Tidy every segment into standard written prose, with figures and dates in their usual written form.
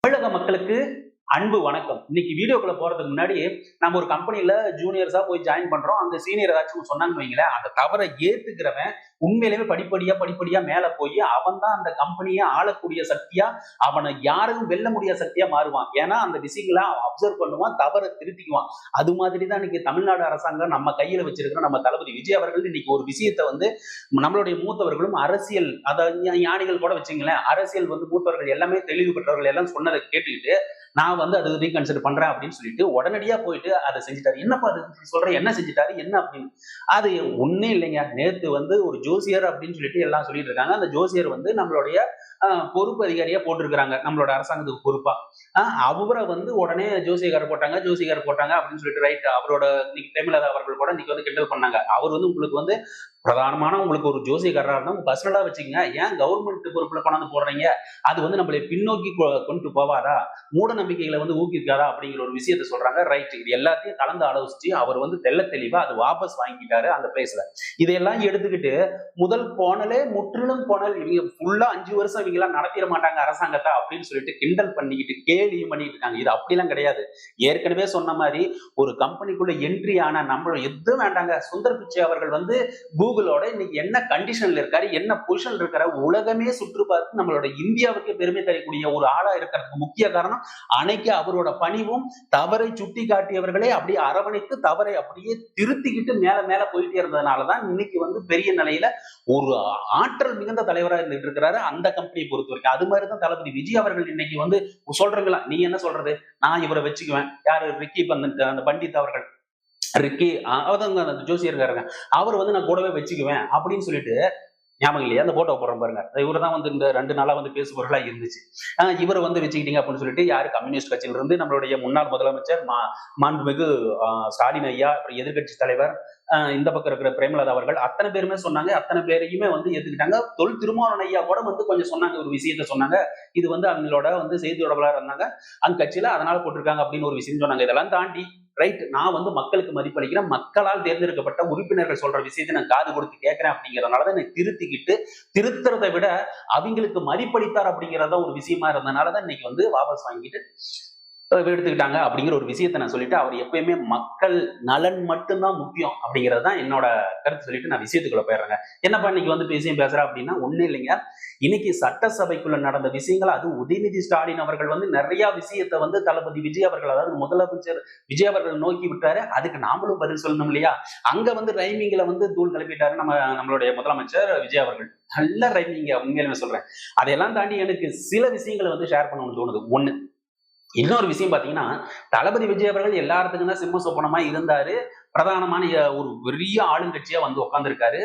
தமிழக மக்களுக்கு அன்பு வணக்கம். இன்னைக்கு வீடியோக்குள்ள போறதுக்கு முன்னாடி நம்ம ஒரு கம்பெனில ஜூனியர்ஸா போய் ஜாயின் பண்றோம். அந்த சீனியர் ஏதாச்சும் சொன்னாங்கன்னு வைங்களேன், அந்த தவறை ஏத்துக்கிறவன் உண்மையிலேயே படிப்படியா படிப்படியா மேல போய் அவன் தான் அந்த கம்பெனியை ஆளக்கூடிய சக்தியா, அவனை யாரும் வெல்ல முடியாத சக்தியா மாறுவான். ஏன்னா அந்த விஷயங்களை அவன் அப்சர்வ் பண்ணுவான், தவறை திருத்திக்குவான். அது மாதிரி தான் இன்னைக்கு தமிழ்நாடு அரசாங்கம் நம்ம கையில வச்சிருக்கிற நம்ம தளபதி விஜய் அவர்கள் இன்னைக்கு ஒரு விஷயத்தை நம்மளுடைய மூத்தவர்களும் அரசியல் அதாவது ஞானிகள் கூட வச்சுங்களேன், அரசியல் மூத்தவர்கள் எல்லாமே தெளிவு பெற்றவர்கள் எல்லாம் சொன்னதை கேட்டுக்கிட்டு நான் அது ரீகன்சிடர் பண்றேன் அப்படின்னு சொல்லிட்டு உடனடியா போயிட்டு அதை செஞ்சுட்டாரு. என்னப்பா அது சொல்றேன், என்ன செஞ்சுட்டாரு என்ன அப்படின்னு? அது ஒன்னும் இல்லைங்க. நேத்து ஒரு ஜோசியர் அப்படின்னு சொல்லிட்டு எல்லாம் சொல்லிட்டு இருக்காங்க. அந்த ஜோசியர் நம்மளுடைய பொறுப்பு அதிகாரியா போட்டிருக்கிறாங்க நம்மளோட அரசாங்கத்துக்கு பொறுப்பா. அவரை உடனே ஜோசியக்காரர் போட்டாங்க ஜோசியக்காரர் போட்டாங்க அப்படின்னு சொல்லிட்டு ரைட். அவரோட இன்னைக்கு பிரேமலதா அவர்கள் கூட இன்னைக்கு கிண்டல் பண்ணாங்க. அவர் உங்களுக்கு பிரதானமான உங்களுக்கு ஒரு ஜோசியக்காரராக இருந்தா பர்சனலா வச்சுக்கங்க. ஏன் கவர்மெண்ட் பொறுப்புல கொண்டாந்து போடுறீங்க? அது நம்மளை பின்னோக்கி கொண்டு போவாதா, மூட நம்பிக்கைகளை ஊக்கிருக்காதா அப்படிங்கிற ஒரு விஷயத்த சொல்றாங்க. ரைட். இது எல்லாத்தையும் கலந்து ஆலோசிச்சு அவர் தெள்ள தெளிவா அது வாபஸ் வாங்கிட்டாரு அந்த பிளேஸ்ல. இதையெல்லாம் எடுத்துக்கிட்டு முதல் கோணலே முற்றிலும் கோணல், இவங்க ஃபுல்லா 5 வருஷம் இவங்க எல்லாம் நடத்திட மாட்டாங்க அரசாங்கத்தை அப்படின்னு சொல்லிட்டு கிண்டல் பண்ணிக்கிட்டு கேலியும் பண்ணிட்டு இருக்காங்க. இது அப்படிலாம் கிடையாது. ஏற்கனவே சொன்ன மாதிரி ஒரு கம்பெனிக்குள்ள என்ட்ரி ஆன நம்மள எதுவும் வேண்டாங்க. சுந்தர் பிச்சை அவர்கள் கூகுளோட இன்னைக்கு என்ன கண்டிஷன்ல இருக்காரு, என்ன பொசிஷன் இருக்காரு, உலகமே சுற்று பார்த்து நம்மளோட இந்தியாவுக்கு பெருமை தரக்கூடிய ஒரு ஆளா இருக்கிறதுக்கு முக்கிய காரணம் அன்னைக்கு அவரோட பணிவும் தவறை சுட்டி காட்டியவர்களே அப்படியே அரவணைத்து தவறை அப்படியே திருத்திக்கிட்டு மேல மேல போயிட்டே இருந்ததுனாலதான் இன்னைக்கு பெரிய நிலையில ஒரு ஆற்றல் மிகுந்த தலைவராக இருந்துட்டு இருக்கிறாரு அந்த கம்பெனியை பொறுத்த வரைக்கும். அது மாதிரிதான் தளபதி விஜய் அவர்கள் இன்னைக்கு சொல்றீங்களா, நீ என்ன சொல்றது, நான் இவரை வச்சுக்குவேன். யாரு ரிக்கி அந்த பண்டித் அவர்கள், ரிக்கி அந்த ஜோசியர்காரங்க, அவர் நான் கூடவே வச்சுக்குவேன் அப்படின்னு சொல்லிட்டு, ஞாபகம் இல்லையா அந்த போட்டோ போடுறோம் பாருங்க, இவரு தான் இந்த 2 நாளா பேசுபொருளா இருந்துச்சு. இவரை வச்சுக்கிட்டீங்க அப்படின்னு சொல்லிட்டு யாரு கம்யூனிஸ்ட் கட்சியில இருந்து நம்மளுடைய முன்னாள் முதலமைச்சர் மாண்புமிகு ஸ்டாலின் ஐயா, அப்புறம் எதிர்கட்சி தலைவர் இந்த பக்கம் இருக்கிற பிரேமலதா அவர்கள் அத்தனை பேருமே சொன்னாங்க. அத்தனை பேரையுமே ஏத்துக்கிட்டாங்க. தொல் திருமாவளவன் ஐயா கூட கொஞ்சம் சொன்னாங்க, ஒரு விஷயத்த சொன்னாங்க. இது அவங்களோட செய்தி தொடர்பாளர் இருந்தாங்க அந்த கட்சியில, அதனால போட்டிருக்காங்க அப்படின்னு ஒரு விஷயம் சொன்னாங்க. இதெல்லாம் தாண்டி ரைட், நான் மக்களுக்கு மதிப்பளிக்கிறேன், மக்களால் தேர்ந்தெடுக்கப்பட்ட உறுப்பினர்கள் சொல்ற விஷயத்தை நான் காது கொடுத்து கேட்கிறேன் அப்படிங்கறதுனாலதான் எனக்கு திருத்திக்கிட்டு, திருத்துறதை விட அவங்களுக்கு மதிப்பளித்தார் அப்படிங்கறத ஒரு விஷயமா இருந்ததுனாலதான் இன்னைக்கு வாபஸ் வாங்கிட்டு எடுத்துக்கிட்டாங்க அப்படிங்கிற ஒரு விஷயத்த நான் சொல்லிட்டு, அவர் எப்பயுமே மக்கள் நலன் மட்டும்தான் முக்கியம் அப்படிங்கிறது தான் என்னோட கருத்து சொல்லிட்டு நான் விஷயத்துக்குள்ள போயிடுறேங்க. என்னப்பா இன்னைக்கு விஷயம் பேசுறேன் அப்படின்னா, ஒண்ணு இல்லைங்க. இன்னைக்கு சட்டசபைக்குள்ள நடந்த விஷயங்கள், அது உதயநிதி ஸ்டாலின் அவர்கள் நிறைய விஷயத்த தளபதி விஜய் அவர்கள், அதாவது முதலமைச்சர் விஜய் அவர்கள் நோக்கி விட்டாரு. அதுக்கு நாமளும் பதில் சொல்லணும் இல்லையா? அங்க ரைமிங்ல தூள் கிளப்பிட்டாரு நம்மளுடைய முதலமைச்சர் விஜய் அவர்கள். நல்ல ரைமிங்க, உண்மையிலுமே சொல்றேன். அதையெல்லாம் தாண்டி எனக்கு சில விஷயங்களை ஷேர் பண்ணணும்னு தோணுது. ஒண்ணு, இன்னொரு விஷயம் பாத்தீங்கன்னா, தளபதி விஜய் அவர்கள் எல்லாத்துக்கும் தான் சிம்ம சொப்பனமா இருந்தாரு. பிரதானமான ஒரு பெரிய ஆளுங்கட்சியா உட்கார்ந்துருக்காரு.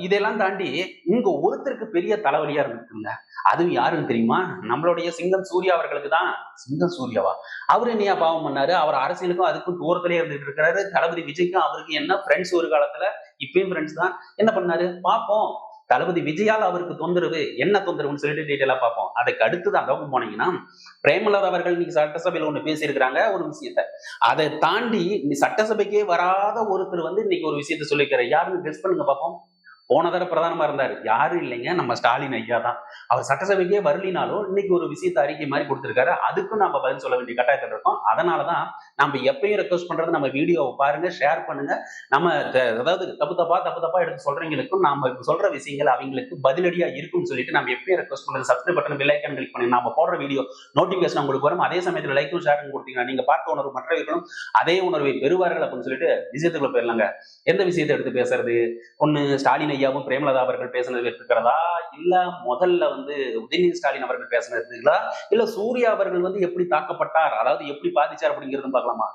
இதெல்லாம் தாண்டி இங்க ஒருத்தருக்கு பெரிய தலைவலியா இருந்துருக்குங்க. அதுவும் யாருன்னு தெரியுமா? நம்மளுடைய சிங்கம் சூர்யா அவர்களுக்கு தான். சிங்கம் சூர்யாவா? அவரு என்னையா பாவம் பண்ணாரு? அவர் அரசியலுக்கும் அதுக்கும் தூரத்திலே இருந்துட்டு இருக்கிறாரு. தளபதி விஜய்க்கும் அவருக்கு என்ன ஃப்ரெண்ட்ஸ் ஒரு காலத்துல, இப்பயும் ஃப்ரெண்ட்ஸ் தான். என்ன பண்ணாரு பார்ப்போம். தளபதி விஜயால் அவருக்கு தொந்தரவு, என்ன தொந்தரவுன்னு சொல்லிட்டு டீட்டெயிலா பார்ப்போம். அதுக்கு அடுத்துதான் அதாவது போனீங்கன்னா, பிரேமலதா அவர்கள் இன்னைக்கு சட்டசபையில ஒண்ணு பேசியிருக்கிறாங்க ஒரு விஷயத்த. அதை தாண்டி சட்டசபைக்கே வராத ஒருத்தர் இன்னைக்கு ஒரு விஷயத்த சொல்லிக்கிறார். யாருன்னு கெஸ் பண்ணுங்க பார்ப்போம். போன தடவை பிரதானமா இருந்தாரு, யாரும் இல்லைங்க, நம்ம ஸ்டாலின் ஐயா தான். அவர் சட்டசபைக்கே வரலினாலும் இன்னைக்கு ஒரு விஷயத்த அறிக்கை மாதிரி கொடுத்திருக்காரு. அதுக்கும் நம்ம பதில் சொல்ல வேண்டிய கட்டாயத்தில் இருக்கோம். அதனாலதான் நம்ம எப்பயும் ரெக்வஸ்ட் பண்றது, நம்ம வீடியோவை பாருங்க, ஷேர் பண்ணுங்க. நம்ம அதாவது தப்பு தப்பா எடுத்து சொல்றவங்களுக்கும் நாம சொல்ற விஷயங்கள் அவங்களுக்கு பதிலடியா இருக்கும்னு சொல்லிட்டு நம்ம எப்பயும் ரெக்வஸ்ட் பண்றது, subscribe button bell icon click பண்ணுங்க. நம்ம போடுற வீடியோ நோட்டிபிகேஷன் உங்களுக்கு வரும். அதே சமயத்தில் லைக்கும் ஷேரும் கொடுத்தீங்கன்னா நீங்க பார்த்த உணர்வு மற்றவர்களும் அதே உணர்வை பெறுவார்கள் அப்படின்னு சொல்லிட்டு விஷயத்துக்குள்ள போயிடலாங்க. எந்த விஷயத்தை எடுத்து பேசுறது? ஒண்ணு ஸ்டாலின் ஐயாவும் பிரேமலதா அவர்கள் பேசுனது இருக்கிறதா, இல்ல முதல்ல உதயநிதி ஸ்டாலின் அவர்கள் பேசுனதுங்களா, இல்ல சூர்யா அவர்கள் எப்படி தாக்கப்பட்டார், அதாவது எப்படி பாதிச்சார் அப்படிங்கிறது பார்க்கலாமா?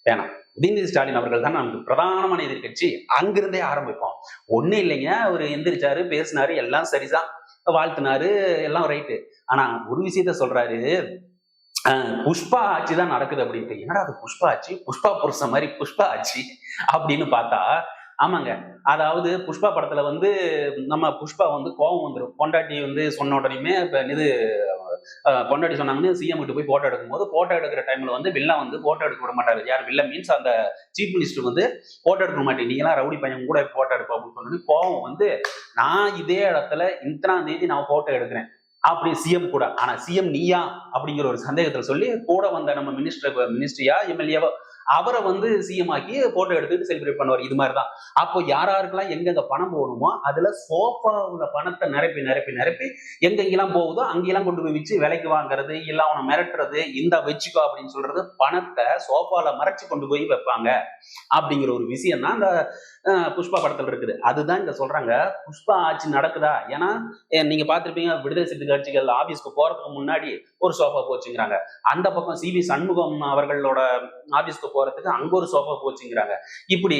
வேணாம். உதயநிதி ஸ்டாலின் அவர்கள் தான் நமக்கு பிரதானமான எதிர்கட்சி. அங்கிருந்தே ஆரம்பிப்போம். ஒண்ணு இல்லைங்க, அவர் எந்திரிச்சாரு, பேசினாரு, எல்லாம் சரிதான், வாழ்த்தினாரு, எல்லாம் ரைட்டு. ஆனா ஒரு விஷயத்த சொல்றாரு, புஷ்பா ஆட்சி தான் நடக்குது அப்படின்ட்டு. என்னடா அது புஷ்பா ஆட்சி? புஷ்பா புருஷன் மாதிரி புஷ்பா ஆட்சி அப்படின்னு பார்த்தா, ஆமாங்க. அதாவது புஷ்பா படத்துல நம்ம புஷ்பா கோபம் வந்துடும். பொண்டாட்டி சொன்ன உடனேயுமே இது பொண்டாட்டி சொன்னாங்கன்னு சிஎம் கிட்ட போய் போட்டோ எடுக்கும்போது, போட்டோ எடுக்கிற டைம்ல வில்லன் போட்டோ எடுக்க விட மாட்டாரு. யார் வில்ல மீன்ஸ் அந்த சீஃப் மினிஸ்டர் போட்டோ எடுக்க மாட்டேன், நீங்க எல்லாம் ரவுடி பையன் கூட போட்டோ எடுப்போம் அப்படின்னு சொன்னது கோவம் நான் இதே இடத்துல இத்தனாம் தேதி நான் போட்டோ எடுக்கிறேன், அப்படி சிஎம் கூட. ஆனா சிஎம் நீயா அப்படிங்கிற ஒரு சந்தேகத்துல சொல்லி கூட வந்த நம்ம மினிஸ்ட்ரியா எம்எல்ஏவோ அவரை வந்து சிஎம் ஆக்கி போட்டோ எடுத்துட்டு செலிப்ரேட் பண்ணுவார். இது மாதிரிதான். அப்போ யாராருக்கெல்லாம் எங்கெங்க பணம் போகணுமோ அதுல சோஃபாவுல பணத்தை நிரப்பி நிரப்பி நிரப்பி எங்கெங்கெல்லாம் போகுதோ அங்கெல்லாம் கொண்டு போய் வச்சு விலைக்கு வாங்குறது, இல்ல அவனை மிரட்டுறது, இந்த வச்சுக்கோ அப்படின்னு சொல்றது, பணத்தை சோஃபால மறைச்சு கொண்டு போய் வைப்பாங்க அப்படிங்கிற ஒரு விஷயம் தான் இந்த புஷ்பா படத்துல இருக்குது. அதுதான் இங்க சொல்றாங்க புஷ்பா ஆட்சி நடக்குதா. ஏன்னா நீங்க பார்த்திருப்பீங்க, விடுதலை சிறுத்தை கட்சிகள் ஆபீஸ்க்கு போறதுக்கு முன்னாடி ஒரு சோஃபா போச்சுங்கிறாங்க. அந்த பக்கம் சிவி சண்முகம் அவர்களோட ஆபீஸ்க்கு போறதுக்கு அங்க ஒரு சோஃபா போச்சுங்கிறாங்க. இப்படி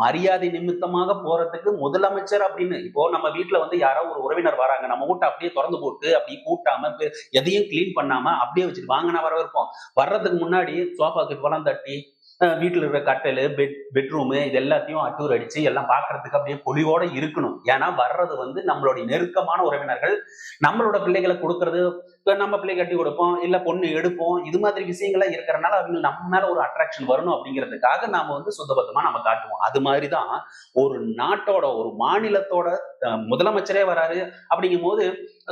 மரியாதை நிமித்தமாக போறதுக்கு முதலமைச்சர் அப்படின்னு இப்போ நம்ம வீட்டுல வந்து யாரோ ஒரு உறவினர் வராங்க, நம்ம வீட்டை அப்படியே திறந்து போட்டு அப்படி கூட்டாம எதையும் கிளீன் பண்ணாம அப்படியே வச்சுட்டு வாங்கினா வரவிருப்போம். வர்றதுக்கு முன்னாடி சோஃபாக்கு பழம் தட்டி வீட்டுல இருக்கிற கட்டலு பெட்ரூமு இது எல்லாத்தையும் அட்டூர் அடிச்சு எல்லாம் பாக்குறதுக்கு அப்படியே பொலிவோட இருக்கணும். ஏன்னா வர்றது வந்து நம்மளுடைய நெருக்கமான உறவினர்கள். நம்மளோட பிள்ளைகளை கொடுக்கறது, நம்ம பிள்ளை கட்டி கொடுப்போம், இல்ல பொண்ணு எடுப்போம், இது மாதிரி விஷயங்கள்லாம் இருக்கிறனால அவங்க நம்ம மேல ஒரு அட்ராக்ஷன் வரணும் அப்படிங்கிறதுக்காக நாம வந்து சுத்தபத்தமா நம்ம காட்டுவோம். அது மாதிரிதான் ஒரு நாட்டோட ஒரு மாநிலத்தோட முதலமைச்சரே வராரு அப்படிங்கும் போது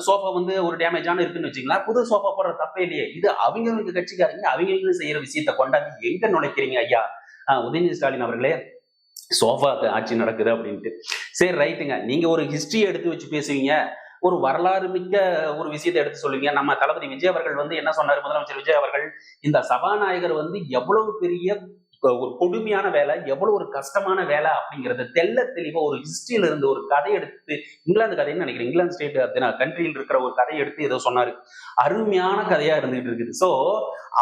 சோஃபா வந்து ஒரு டேமேஜான இருக்குன்னு வச்சுக்கலாம், புது சோஃபா போடுற தப்பே இல்லையே. இது அவங்களுக்கு கட்சிக்காரங்க அவங்களுக்கு செய்யற விஷயத்த கொண்டாந்து எங்க நுழைக்கிறீங்க ஐயா உதயநிதி ஸ்டாலின் அவர்களே. சோஃபாக்கு ஆட்சி நடக்குது அப்படின்ட்டு சரி ரைட்டுங்க. நீங்க ஒரு ஹிஸ்டரி எடுத்து வச்சு பேசுவீங்க, ஒரு வரலாறு மிக்க ஒரு விஷயத்தை எடுத்து சொல்லுவீங்க. நம்ம தளபதி விஜய் அவர்கள் வந்து என்ன சொன்னாரு, முதலமைச்சர் விஜய் அவர்கள் இந்த சபாநாயகர் வந்து எவ்வளவு பெரிய ஒரு கொடுமையான வேலை, எவ்வளவு ஒரு கஷ்டமான வேலை அப்படிங்கறது தெல்ல தெளிவா ஒரு ஹிஸ்டரியில இருந்து ஒரு கதை எடுத்து, இங்கிலாந்து கதைன்னு நினைக்கிறேன், இங்கிலாந்து ஸ்டேட் கண்ட்ரியில் இருக்கிற ஒரு கதையை எடுத்து ஏதோ சொன்னாரு. அருமையான கதையா இருந்துகிட்டு இருக்குது. சோ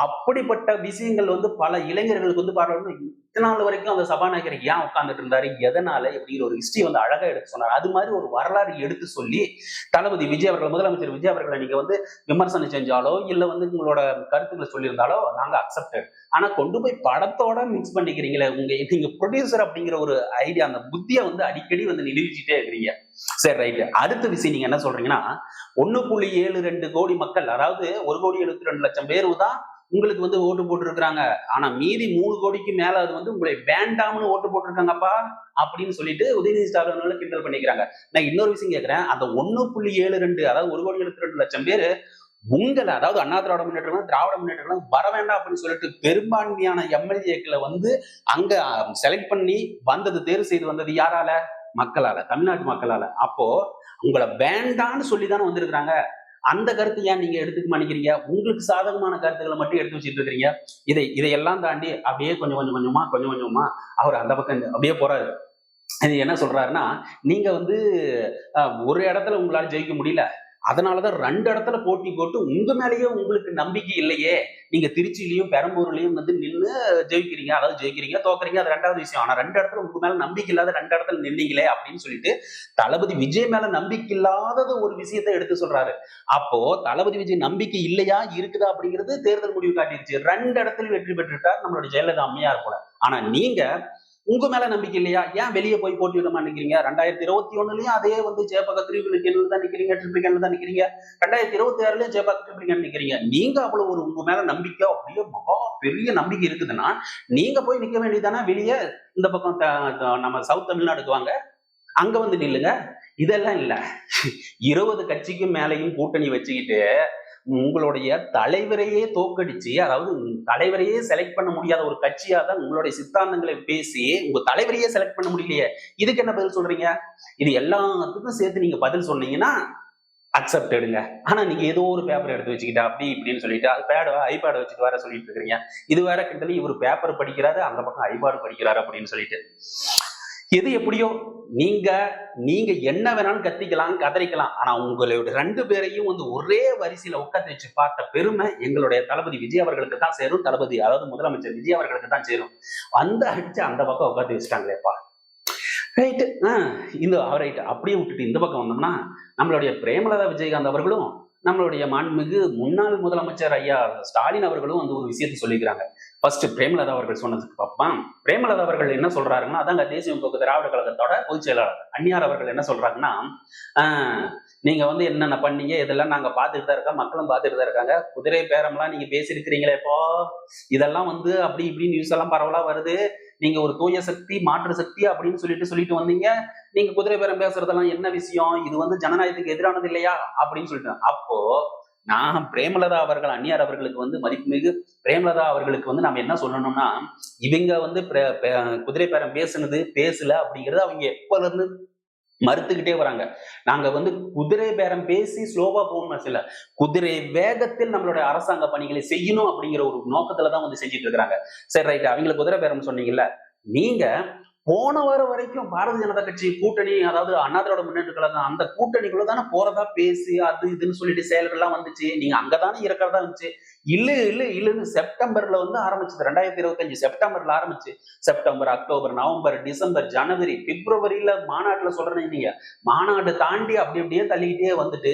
அப்படிப்பட்ட விஷயங்கள் வந்து பல இளைஞர்களுக்கு வந்து பாருங்க இத்தனை நாள் வரைக்கும் அந்த சபாநாயகர் ஏன் உட்கார்ந்துட்டு இருந்தாரு, எதனால அப்படிங்கிற ஒரு ஹிஸ்டரி வந்து அழகா எடுத்து சொன்னார். அது மாதிரி ஒரு வரலாறு எடுத்து சொல்லி தளபதி விஜய் அவர்கள், முதலமைச்சர் விஜய் அவர்களை நீங்க வந்து விமர்சனம் செஞ்சாலோ இல்ல வந்து உங்களோட கருத்துக்களை சொல்லியிருந்தாலோ நாங்க அக்செப்டட். ஆனா கொண்டு போய் படத்தோட மிக்ஸ் பண்ணிக்கிறீங்களே, நீங்க ப்ரொடியூசர் அப்படிங்கிற ஒரு ஐடியா, அந்த புத்தியை வந்து அடிக்கடி வந்து நிரூபிச்சுட்டே இருக்கிறீங்க. சரி ரைட். அடுத்த விஷயம் நீங்க என்ன சொல்றீங்கன்னா 1.72 கோடி மக்கள், அதாவது 1,72,00,000 பேரு தான் உங்களுக்கு வந்து ஓட்டு போட்டு இருக்கிறாங்க. ஆனா மீதி 3 கோடிக்கு மேல அது வந்து உங்களை வேண்டாம்னு ஓட்டு போட்டிருக்காங்கப்பா அப்படின்னு சொல்லிட்டு உதயநிதி ஸ்டாலின் கிண்டல் பண்ணிக்கிறாங்க. நான் இன்னொரு விஷயம் கேட்கிறேன், அந்த 1.72 அதாவது 1,72,00,000 பேரு உங்களை, அதாவது அண்ணா திராவிட முன்னேற்றம் திராவிட முன்னேற்றம் வர வேண்டாம் அப்படின்னு சொல்லிட்டு பெரும்பான்மையான எம்எல்ஏக்களை வந்து அங்க செலக்ட் பண்ணி வந்தது, தேர்வு செய்து வந்தது யாரால? மக்களால, தமிழ்நாட்டு மக்களால. அப்போ உங்களை வேண்டான்னு சொல்லிதானே வந்திருக்கிறாங்க. அந்த கருத்து ஏன் நீங்க எடுத்துக்க மாட்டேங்கிறீங்க? உங்களுக்கு சாதகமான கருத்துக்களை மட்டும் எடுத்து வச்சுட்டு இருக்கிறீங்க. இதையெல்லாம் தாண்டி அப்படியே கொஞ்சம் கொஞ்சமா அவர் அந்த பக்கம் அப்படியே போறாரு. இது என்ன சொல்றாருன்னா, நீங்க வந்து ஒரு இடத்துல உங்களால ஜெயிக்க முடியல, அதனாலதான் 2 இடத்துல போட்டி போட்டு உங்க மேலேயே உங்களுக்கு நம்பிக்கை இல்லையே, நீங்க திருச்சியிலையும் பெரம்பூர்லயும் வந்து நின்று ஜெயிக்கிறீங்க, அதாவது ஜெயிக்கிறீங்க தோக்குறீங்க, அது 2வது விஷயம். ஆனா 2 இடத்துல உங்க மேல நம்பிக்கை இல்லாத 2 இடத்துல நின்னீங்களே அப்படின்னு சொல்லிட்டு தளபதி விஜய் மேல நம்பிக்கை இல்லாதது ஒரு விஷயத்தை எடுத்து சொல்றாரு. அப்போ தளபதி விஜய் நம்பிக்கை இல்லையா இருக்குதா அப்படிங்கிறது தேர்தல் முடிவு காட்டிருச்சு. 2 இடத்துல வெற்றி பெற்றுட்டார் நம்மளுடைய ஜெயலலிதா அம்மையார் போல. ஆனா நீங்க உங்க மேல நம்பிக்கை இல்லையா, ஏன் வெளியே போய் போட்டியிட மாட்டேங்கிறீங்க? 2021லயும் அதே வந்து ஜெயபாக த்ரிபிள் தான் நிக்கிறீங்க, ட்ரிபிள் தான் நிக்கிறீங்க. 2026லயும் ஜெயபாக ட்ரிபிள் நிக்கிறீங்க. நீங்க அவ்வளவு ஒரு உங்க மேல நம்பிக்கை அப்படியே மகா பெரிய நம்பிக்கை இருக்குதுன்னா நீங்க போய் நிக்க வேண்டியதானே வெளியே. இந்த பக்கம் நம்ம சவுத் தமிழ்நாடுக்கு வாங்க, அங்க வந்து நில்லுங்க. இதெல்லாம் இல்ல. 20 கட்சிக்கும் மேலையும் கூட்டணி வச்சுக்கிட்டு உங்களுடைய தலைவரையே தோக்கடிச்சு, அதாவது தலைவரையே செலக்ட் பண்ண முடியாத ஒரு கட்சியா தான் உங்களுடைய சித்தாந்தங்களை பேசி உங்க தலைவரையே செலக்ட் பண்ண முடியலையே. இதுக்கு என்ன பதில் சொல்றீங்க? இது எல்லாத்துக்கும் சேர்த்து நீங்க பதில் சொன்னீங்கன்னா அக்செப்ட் எடுங்க. ஆனா நீங்க ஏதோ ஒரு பேப்பர் எடுத்து வச்சுக்கிட்டா அப்படி இப்படின்னு சொல்லிட்டு அது ஐபேட் வச்சுட்டு வேற சொல்லிட்டு இருக்கிறீங்க. இது வேற கிட்டத்தட்ட இவர் பேப்பர் படிக்கிறாரு, அந்த பக்கம் ஐபேட் படிக்கிறாரு அப்படின்னு சொல்லிட்டு. எது எப்படியோ நீங்க நீங்க என்ன வேணாலும் கத்திக்கலாம், கதறிக்கலாம். ஆனா உங்களுடைய 2 பேரையும் வந்து ஒரே வரிசையில உட்காந்து வச்சு பார்த்த பெருமை எங்களுடைய தளபதி விஜய் அவர்களுக்கு தான் சேரும். தளபதி அதாவது முதலமைச்சர் விஜய் அவர்களுக்கு தான் சேரும். அடிச்சு அந்த பக்கம் உட்காந்து வச்சுட்டாங்களேப்பா. ரைட்டு. இந்த ரைட் அப்படியே விட்டுட்டு இந்த பக்கம் வந்தோம்னா நம்மளுடைய பிரேமலதா விஜயகாந்த் அவர்களும் நம்மளுடைய மாண்புமிகு முன்னாள் முதலமைச்சர் ஐயா ஸ்டாலின் அவர்களும் வந்து ஒரு விஷயத்தை சொல்லிக்கிறாங்க. ஃபர்ஸ்ட் பிரேமலதா அவர்கள் சொன்னதுக்கு பார்ப்போம். பிரேமலதா அவர்கள் என்ன சொல்றாருன்னா, அதாங்க தேசிய முற்போக்கு திராவிட கழகத்தோட பொதுச் செயலாளர் அந்நியார் அவர்கள் என்ன சொல்றாங்கன்னா, நீங்க வந்து என்னென்ன பண்ணீங்க இதெல்லாம் நாங்க பார்த்துட்டு தான் இருக்கோம், மக்களும் பார்த்துட்டு தான் இருக்காங்க. குதிரை பேரம்லாம் நீங்க பேசியிருக்கிறீங்களே இப்போ, இதெல்லாம் வந்து அப்படி இப்படி நியூஸ் எல்லாம் பரவலா வருது. நீங்க ஒரு தூய சக்தி மாற்று சக்தி அப்படின்னு சொல்லிட்டு வந்தீங்க. நீங்க குதிரை பேரம் பேசுறதெல்லாம் என்ன விஷயம்? இது வந்து ஜனநாயகத்துக்கு எதிரானது இல்லையா அப்படின்னு சொல்லிட்டு அப்போ நான் பிரேமலதா அவர்கள் அந்நியார் அவர்களுக்கு வந்து மதிப்புமிகு பிரேமலதா அவர்களுக்கு வந்து நம்ம என்ன சொல்லணும்னா, இவங்க வந்து குதிரை பேரம் பேசல அப்படிங்கறது அவங்க எப்பல இருந்து மறுத்துக்கிட்டே வராங்க. நாங்க வந்து குதிரை பேரம் பேசி ஸ்லோவா போகணும் இல்ல, குதிரை வேகத்தில் நம்மளுடைய அரசாங்க பணிகளை செய்யணும் அப்படிங்கிற ஒரு நோக்கத்துலதான் வந்து செஞ்சுட்டு இருக்கிறாங்க. சரி ரைட், அவங்களுக்கு குதிரை பேரம் சொன்னீங்கல்ல, நீங்க போன வாரம் வரைக்கும் பாரதிய ஜனதா கட்சி கூட்டணி, அதாவது அண்ணா திராவிட முன்னேற்ற கழகம் அந்த கூட்டணிக்குள்ள தானே போறதா பேசி அது இதுன்னு சொல்லிட்டு செயல்கள்லாம் வந்துச்சு. நீங்க அங்கதானே இருக்கிறதா இருந்துச்சு. இல்லன்னு செப்டம்பர்ல வந்து ஆரம்பிச்சது. 2025 செப்டம்பர்ல ஆரம்பிச்சு செப்டம்பர், அக்டோபர், நவம்பர், டிசம்பர், ஜனவரி, பிப்ரவரியில மாநாட்டுல சொல்றேன். நீங்க மாநாடு தாண்டி அப்படி அப்படியே தள்ளிக்கிட்டே வந்துட்டு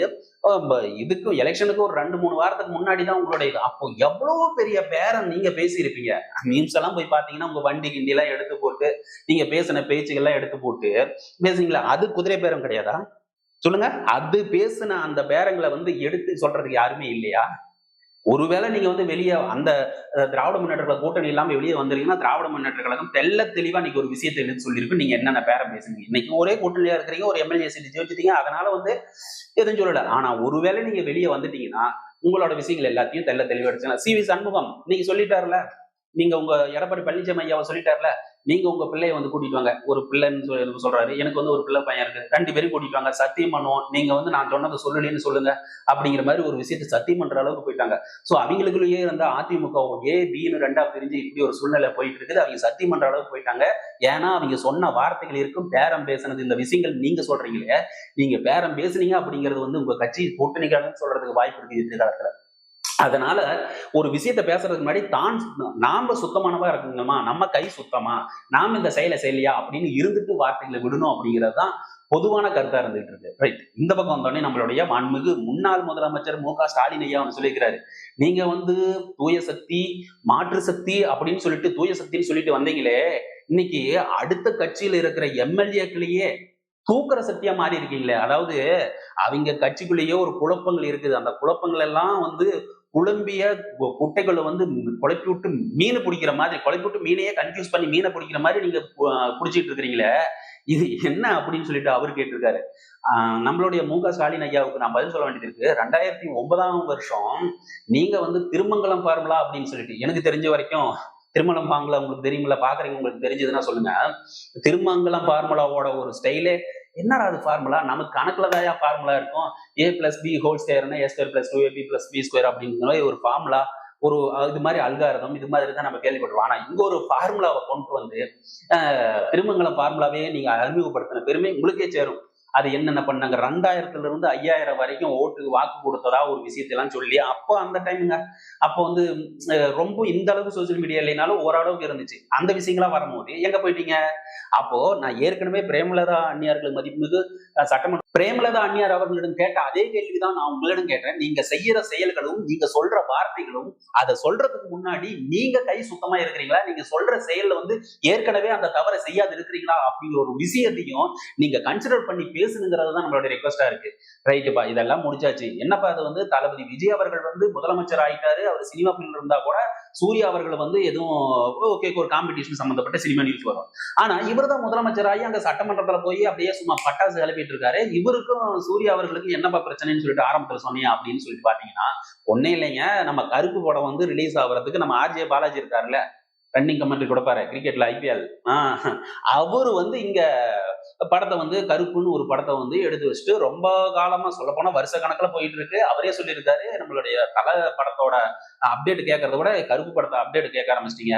இதுக்கு எலெக்ஷனுக்கு ஒரு 2-3 வாரத்துக்கு முன்னாடி தான் உங்களுடைய இது. அப்போ எவ்வளவு பெரிய பேரம் நீங்க பேசியிருப்பீங்க. மீம்ஸ் எல்லாம் போய் பாத்தீங்கன்னா உங்க வண்டி கிண்டி எல்லாம் எடுத்து போட்டு நீங்க பேசின பேச்சுகள்லாம் எடுத்து போட்டு பேசுறீங்களா? அது குதிரை பேரம் கிடையாதா? சொல்லுங்க. அது பேசின அந்த பேரங்களை வந்து எடுத்து சொல்றதுக்கு யாருமே இல்லையா? ஒருவேளை நீங்க வந்து வெளியே அந்த திராவிட முன்னேற்ற கழக கூட்டணி இல்லாம வெளியே வந்துறீங்கன்னா, திராவிட முன்னேற்ற கழகம் தெள்ள தெளிவா இன்னைக்கு ஒரு விஷயத்தை எடுத்து சொல்லியிருக்கு. நீங்க என்னென்ன பேரம் பேசுனீங்க. இன்னைக்கு ஒரே கூட்டணியா இருக்கிறீங்க, ஒரு எம்எல்ஏ சீட் ஜெயிச்சிட்டீங்க, அதனால வந்து எதுவும் சொல்லல. ஆனா ஒருவேளை நீங்க வெளியே வந்துட்டீங்கன்னா உங்களோட விஷயங்கள் எல்லாத்தையும் தெள்ள தெளிவா எடுத்துக்கலாம். சி வி சண்முகம் நீங்க சொல்லிட்டாருல, நீங்க உங்க எடப்பாடி பழனிசாமி ஐயாவை சொல்லிட்டாருல, நீங்க உங்க பிள்ளைய வந்து கூட்டிட்டு வாங்க. ஒரு பிள்ளைன்னு சொல்றாரு, எனக்கு வந்து ஒரு பிள்ளை பையன் இருக்கு, 2 பேரும் கூட்டிட்டு வாங்க, சத்தியம் பண்ணுவோம், நீங்க வந்து நான் சொன்னதை சொல்லலன்னு சொல்லுங்க அப்படிங்கிற மாதிரி ஒரு விஷயத்தை சத்தியம் பண்ற அளவுக்கு போயிட்டாங்க. சோ அவங்களுக்குள்ளேயே இருந்த அதிமுக ஏ பின்னு 2ஆ பிரிஞ்சு இப்படி ஒரு சூழ்நிலை போயிட்டு இருக்குது. அவங்க சத்தியம் பண்ற அளவுக்கு போயிட்டாங்க. ஏன்னா அவங்க சொன்ன வார்த்தைகள் இருக்கும், பேரம் பேசினது, இந்த விஷயங்கள் நீங்க சொல்றீங்களே, நீங்க பேரம் பேசுனீங்க அப்படிங்கிறது வந்து உங்க கட்சி கூட்டணிக்காரன்னு சொல்றதுக்கு வாய்ப்பு இருக்கு எதிர்காலத்துல. அதனால ஒரு விஷயத்த பேசுறதுக்கு முன்னாடி நாம சுத்தமானவா இருக்குங்கம்மா, நம்ம கை சுத்தமா, நாம இந்த செயலை செய்யலையா அப்படின்னு இருந்துட்டு வார்த்தைகளை விடணும் அப்படிங்கிறது தான் பொதுவான கருத்தா இருந்துட்டு இருக்கு. ரைட். இந்த பக்கம் வந்தோடனே நம்மளுடைய மாண்புமிகு முன்னாள் முதலமைச்சர் மு.க. ஸ்டாலின் ஐயா வந்து சொல்லியிருக்கிறாரு, நீங்க வந்து தூய சக்தி மாற்று சக்தி அப்படின்னு சொல்லிட்டு தூய சக்தின்னு சொல்லிட்டு வந்தீங்களே, இன்னைக்கு அடுத்த கட்சியில இருக்கிற எம்எல்ஏக்களையே தூக்குற சக்தியா மாறி இருக்கீங்களே. அதாவது அவங்க கட்சிக்குள்ளேயே ஒரு குழப்பங்கள் இருக்குது. அந்த குழப்பங்கள் எல்லாம் வந்து குழம்பிய குட்டைகளை வந்து குழப்பி விட்டு மீன் பிடிக்கிற மாதிரி, குழப்பி விட்டு மீனையே கன்ஃபியூஸ் பண்ணி மீனை பிடிக்கிற மாதிரி நீங்க பிடிச்சிட்டு இருக்கிறீங்களே, இது என்ன அப்படின்னு சொல்லிட்டு அவர் கேட்டிருக்காரு. நம்மளுடைய மு.க. ஸ்டாலின் ஐயாவுக்கு நான் பதில் சொல்ல வேண்டியது இருக்கு. 2009ஆம் வருஷம் நீங்க வந்து திருமங்கலம் ஃபார்முலா அப்படின்னு சொல்லிட்டு, எனக்கு தெரிஞ்ச வரைக்கும் திருமணம் ஃபார்முலா உங்களுக்கு தெரியுமில்ல, பாக்குறீங்க, உங்களுக்கு தெரிஞ்சதுன்னா சொல்லுங்க. திருமங்கலம் ஃபார்முலாவோட ஒரு ஸ்டைலே என்னடா அது ஃபார்முலா, நமக்கு கணக்குல தான் ஃபார்முலா இருக்கும். a பிளஸ் பி ஹோல் ஸ்கொயர்னா a square plus 2ab plus b square அப்படிங்கிற ஒரு ஃபார்முலா, ஒரு இது மாதிரி அல்காரதம், இது மாதிரி தான் நம்ம கேள்விப்பட்டிருவோம். ஆனா இங்க ஒரு ஃபார்முலாவை கொண்டு வந்து திருமங்கலம் ஃபார்முலாவே நீங்க அறிமுகப்படுத்தின பெருமை உங்களுக்கே சேரும். அது என்னென்ன பண்ணாங்க, 2000ல இருந்து 5000 வரைக்கும் ஓட்டுக்கு வாக்கு கொடுத்ததா ஒரு விஷயத்தெல்லாம் சொல்லி, அப்போ அந்த டைமுங்க, அப்போ வந்து ரொம்ப இந்த அளவுக்கு சோசியல் மீடியா இல்லைனாலும் ஓரளவுக்கு இருந்துச்சு. அந்த விஷயங்களா வரும்போது எங்க போயிட்டீங்க? அப்போ நான் ஏற்கனவே பிரேமலதா அந்நியார்களுக்கு மதிப்புமிகு சட்டமன்ற பிரேமலதா அந்நியார் அவர்களிடம் கேட்ட அதே கேள்விதான் நான் உங்களிடம் கேட்டேன். நீங்க செய்யற செயல்களும் நீங்க சொல்ற வார்த்தைகளும், அதை சொல்றதுக்கு முன்னாடி நீங்க கை சுத்தமா இருக்கிறீங்களா, நீங்க சொல்ற செயல்ல வந்து ஏற்கனவே அந்த தவறை செய்யாது இருக்கிறீங்களா அப்படிங்கிற ஒரு விஷயத்தையும் நீங்க கன்சிடர் பண்ணி பேசுங்கிறது தான் நம்மளோட ரெக்வஸ்டா இருக்கு. ரைட்டுப்பா, இதெல்லாம் முடிச்சாச்சு. என்னப்பா அது வந்து தளபதி விஜய் அவர்கள் வந்து முதலமைச்சர் ஆயிட்டாரு, அவர் சினிமா ஃபீல்ட்ல இருந்தா கூட சூர்யா அவர்கள் வந்து எதுவும் ஓகே ஒரு காம்படிஷன் சம்பந்தப்பட்ட சினிமா நியூஸ் வரும். ஆனா இவர் தான் முதலமைச்சராகி அங்க சட்டமன்றத்துல போய் அப்படியே சும்மா பட்டாசு கிளப்பிட்டு இருக்காரு. இவருக்கும் சூர்யா அவர்களுக்கு என்னப்பா பிரச்சனைன்னு சொல்லிட்டு ஆரம்பத்துல சொன்னீங்க அப்படின்னு சொல்லிட்டு பாத்தீங்கன்னா, ஒன்னே இல்லைங்க, நம்ம கருப்பு படம் வந்து ரிலீஸ் ஆகுறதுக்கு நம்ம ஆர்ஜே பாலாஜி இருக்காருல்ல, ரன்னிங் கமெண்ட்ரி கொடுப்பாரு கிரிக்கெட்ல ஐபிஎல், அவரு வந்து இங்க படத்தை வந்து கருப்புன்னு ஒரு படத்தை வந்து எடுத்து வச்சுட்டு ரொம்ப காலமா சொல்ல போனா வருஷ கணக்குல போயிட்டு இருக்கு. அவரே சொல்லியிருக்காரு, நம்மளுடைய தல படத்தோட அப்டேட் கேட்கறத விட கருப்பு படத்தை அப்டேட் கேட்க ஆரம்பிச்சிட்டீங்க,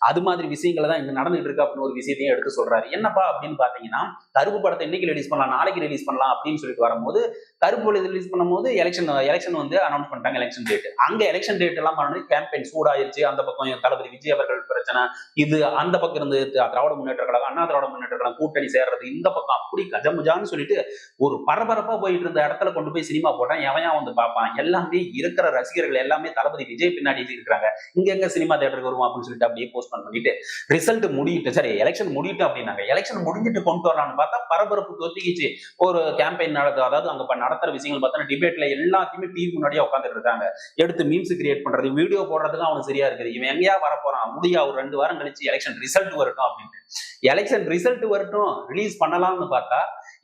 அது மாதிரி விஷயங்களை தான் இங்க நடந்துட்டு இருக்கு அப்படின்னு ஒரு விஷயத்தையும் எடுத்து சொல்றாரு. என்னப்பா அப்படின்னு பாத்தீங்கன்னா, கருப்பு படத்தை இன்னைக்கு ரிலீஸ் பண்ணலாம், நாளைக்கு ரிலீஸ் பண்ணலாம் அப்படின்னு சொல்லிட்டு வரும்போது, கருப்பு ரிலீஸ் பண்ணும்போது எலெக்ஷன் வந்து அனௌன்ஸ் பண்ணிட்டாங்க, எலெக்ஷன் டேட். அங்க எலெக்ஷன் டேட் எல்லாம் பண்ணி கேம்பெயின் சூடாயிருச்சு. அந்த பக்கம் தளபதி விஜய் அவர்கள் பிரச்சனை, இது அந்த பக்கம் இருந்து திராவிட முன்னேற்ற கழகம், அண்ணா திராவிட முன்னேற்ற கழகம் கூட்டணி சேர்றது, இந்த பக்கம் அப்படி கஜமுஜான்னு சொல்லிட்டு ஒரு பரபரப்பா போயிட்டு இருந்த இடத்துல கொண்டு போய் சினிமா போட்டா எவன் வந்து பார்ப்பான்? எல்லாமே இருக்கிற ரசிகர்கள் எல்லாமே தளபதி விஜய் பின்னாடி இருக்காங்க. இங்க எங்க சினிமா தியேட்டருக்கு வருவோம் அப்படின்னு சொல்லிட்டு அப்படியே போஸ்ட் பண்ணிட்டு ரிசல்ட் முடியிட்டு, சரி எலெக்ஷன் முடியிட்டு அப்படின்னாங்க. எலெக்ஷன் முடிஞ்சிட்டு கொண்டு வரலாம்னு பார்த்தா பரபரப்பு தொத்திக்கிச்சு. ஒரு கேம்பெயின் நடக்குது, அதாவது அங்க நடத்துற விஷயங்கள் பார்த்தா டிபேட்ல எல்லாத்தையுமே டிவி முன்னாடியே உட்காந்துட்டு இருக்காங்க. எடுத்து மீம்ஸ் கிரியேட் பண்றது, வீடியோ போடுறதுக்கு அவனுக்கு சரியா இருக்குது. இவன் எங்கேயா வரப்போறான், முடியா ஒரு 2 வாரம் கழிச்சு எலெக்ஷன் ரிசல்ட் வரட்டும் அப்படின்ட்டு. எலெக்ஷன் ரிசல்ட் வரட்டும் ரிலீஸ் பண்ணலாம்னு பார்த்தா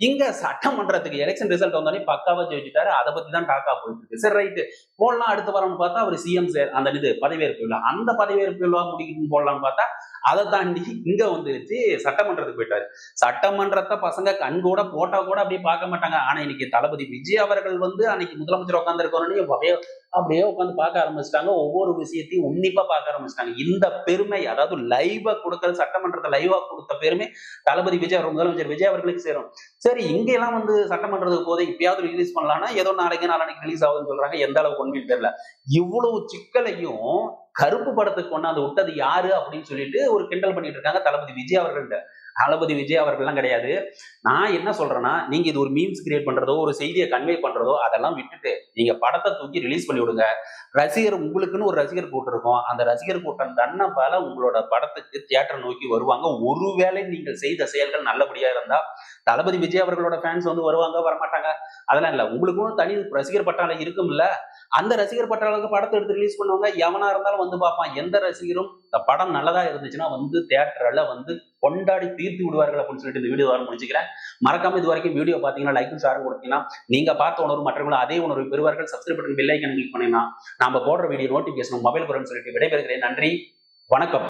இங்க சட்டமன்றத்துக்கு எலெக்ஷன் ரிசல்ட் வந்தோடனே பக்காவா ஜெயிச்சுட்டாரு. அதை பத்தி தான் டாக்கா போயிட்டு இருக்கு. சரி ரைட்டு போடலாம், அடுத்த வாரம்னு பார்த்தா அவர் சிஎம் அந்த இது பதவியேற்பு விழா, அந்த பதவியேற்பு விழா முடிக்கணும் போடலாம்னு பார்த்தா அதை தாண்டி இங்க வந்துருச்சு சட்டமன்றத்துக்கு போயிட்டாரு. சட்டமன்றத்தை பசங்க கண் கூட போட்டா கூட அப்படியே பார்க்க மாட்டாங்க. ஆனா இன்னைக்கு தளபதி விஜய் அவர்கள் அன்னைக்கு முதலமைச்சர் உட்கார்ந்து இருக்கணும்னு அப்படியே உட்காந்து பார்க்க ஆரம்பிச்சிட்டாங்க. ஒவ்வொரு விஷயத்தையும் உன்னிப்பா பார்க்க ஆரம்பிச்சிட்டாங்க. இந்த பெருமை, அதாவது லைவா கொடுக்கறது, சட்டமன்றத்தை லைவா கொடுத்த பெருமை தளபதி விஜய் அவர் முதலமைச்சர் விஜய் அவர்களுக்கு சேரும். சரி இங்க எல்லாம் சட்டமன்றத்துக்கு போதை இப்பயாவது ரிலீஸ் பண்ணலாம்னா ஏதோ நாளைக்கு ரிலீஸ் ஆகுதுன்னு சொல்றாங்க. எந்த அளவுக்கு உண்மைன்னு தெரியல. இவ்வளவு சிக்கலையும் கருப்பு படத்துக்கு கொண்டாந்து விட்டது யாரு அப்படின்னு சொல்லிட்டு ஒரு கிண்டல் பண்ணிட்டு இருக்காங்க தளபதி விஜய் அவர்கள்ட்ட. தளபதி விஜய் அவர்கள்லாம் கிடையாது. நான் என்ன சொல்றேன்னா, நீங்க இது ஒரு மீம்ஸ் கிரியேட் பண்றதோ ஒரு செய்தியை கன்வே பண்றதோ அதெல்லாம் விட்டுட்டு நீங்க படத்தை தூக்கி ரிலீஸ் பண்ணி விடுங்க. ரசிகர் உங்களுக்குன்னு ஒரு ரசிகர் கூட்டம் இருக்கும். அந்த ரசிகர் கூட்டம் தன்னபால உங்களோட படத்துக்கு தியேட்டர் நோக்கி வருவாங்க. ஒருவேளை நீங்கள் செய்த செயல்கள் நல்லபடியா இருந்தா தளபதி விஜய் அவர்களோட ஃபேன்ஸ் வருவாங்க, வரமாட்டாங்க அதெல்லாம் இல்ல. உங்களுக்கும் தனி ரசிகர் பட்டாளம் இருக்கும்ல, அந்த ரசிகர் பட்டாளருக்கு படத்தை எடுத்து ரிலீஸ் பண்ணுவாங்க. எவனா இருந்தாலும் பார்ப்பான். எந்த ரசிகரும் இந்த படம் நல்லதா இருந்துச்சுன்னா தியேட்டர்ல கொண்டாடி தீர்த்து விடுவார்கள் அப்படின்னு சொல்லிட்டு இந்த வீடியோ வர முடிச்சுக்கிறேன். மறக்காம இது வரைக்கும் வீடியோ பாத்தீங்கன்னா லைக்கும் ஷேரும் கொடுத்தீங்கன்னா நீங்க பார்த்த உணர்வு மற்றவங்களும் அதே உணர்வு பெறுவார்கள். Subscribe button bell icon click பண்ணீங்கன்னா நாம போடுற வீடியோ நோட்டிபிகேஷன் மொபைல் வரும்னு சொல்லிட்டு விடைபெறுகிறேன். நன்றி, வணக்கம்.